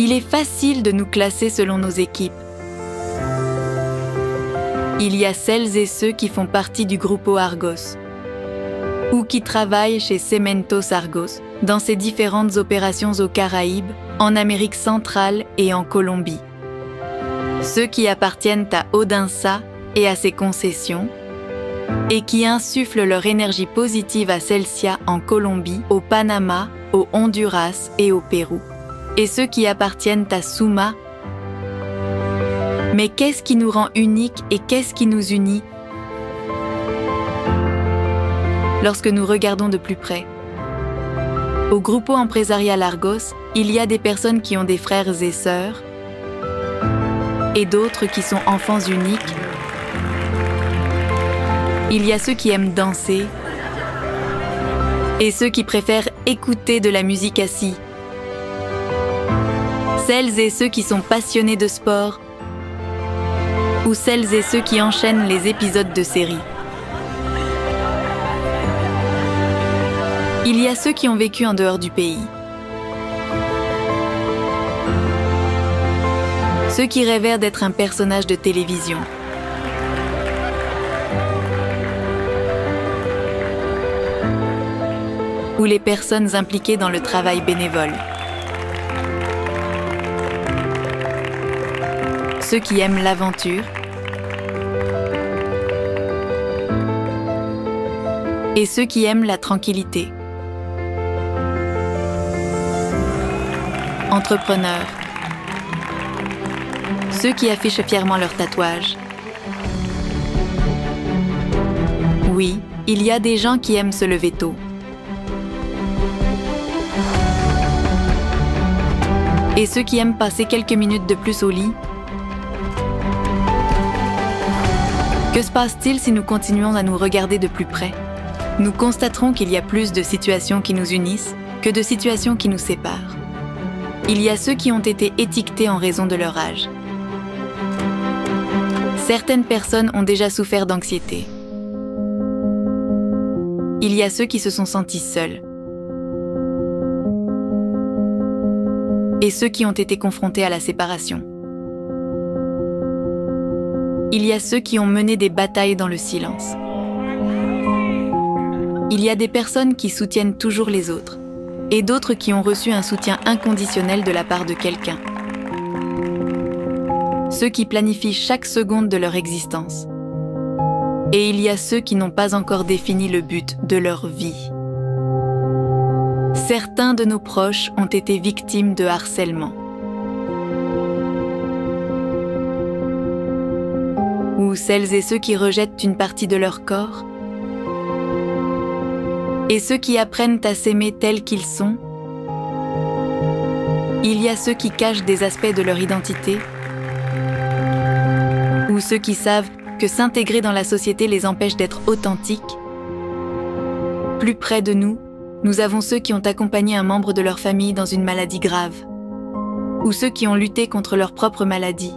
Il est facile de nous classer selon nos équipes. Il y a celles et ceux qui font partie du Grupo Argos ou qui travaillent chez Cementos Argos dans ses différentes opérations aux Caraïbes, en Amérique centrale et en Colombie. Ceux qui appartiennent à Odinsa et à ses concessions et qui insufflent leur énergie positive à Celsia en Colombie, au Panama, au Honduras et au Pérou. Et ceux qui appartiennent à Suma. Mais qu'est-ce qui nous rend uniques et qu'est-ce qui nous unit? Lorsque nous regardons de plus près. Au Grupo Empresarial Argos, il y a des personnes qui ont des frères et sœurs et d'autres qui sont enfants uniques. Il y a ceux qui aiment danser et ceux qui préfèrent écouter de la musique assis. Celles et ceux qui sont passionnés de sport ou celles et ceux qui enchaînent les épisodes de séries. Il y a ceux qui ont vécu en dehors du pays. Ceux qui rêvèrent d'être un personnage de télévision. Ou les personnes impliquées dans le travail bénévole. Ceux qui aiment l'aventure et ceux qui aiment la tranquillité. Entrepreneurs. Ceux qui affichent fièrement leurs tatouages. Oui, il y a des gens qui aiment se lever tôt. Et ceux qui aiment passer quelques minutes de plus au lit. Que se passe-t-il si nous continuons à nous regarder de plus près? Nous constaterons qu'il y a plus de situations qui nous unissent que de situations qui nous séparent. Il y a ceux qui ont été étiquetés en raison de leur âge. Certaines personnes ont déjà souffert d'anxiété. Il y a ceux qui se sont sentis seuls. Et ceux qui ont été confrontés à la séparation. Il y a ceux qui ont mené des batailles dans le silence. Il y a des personnes qui soutiennent toujours les autres, et d'autres qui ont reçu un soutien inconditionnel de la part de quelqu'un. Ceux qui planifient chaque seconde de leur existence. Et il y a ceux qui n'ont pas encore défini le but de leur vie. Certains de nos proches ont été victimes de harcèlement. Ou celles et ceux qui rejettent une partie de leur corps. Et ceux qui apprennent à s'aimer tels qu'ils sont. Il y a ceux qui cachent des aspects de leur identité. Ou ceux qui savent que s'intégrer dans la société les empêche d'être authentiques. Plus près de nous, nous avons ceux qui ont accompagné un membre de leur famille dans une maladie grave. Ou ceux qui ont lutté contre leur propre maladie.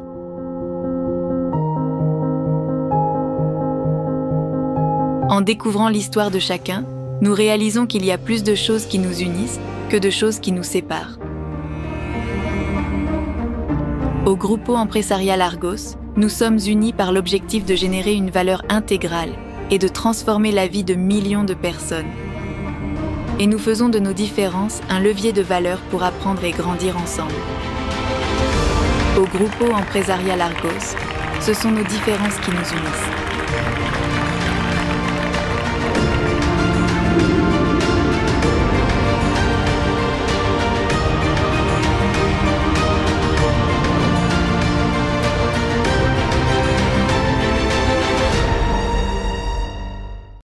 En découvrant l'histoire de chacun, nous réalisons qu'il y a plus de choses qui nous unissent que de choses qui nous séparent. Au Grupo Empresarial Argos, nous sommes unis par l'objectif de générer une valeur intégrale et de transformer la vie de millions de personnes. Et nous faisons de nos différences un levier de valeur pour apprendre et grandir ensemble. Au Grupo Empresarial Argos, ce sont nos différences qui nous unissent.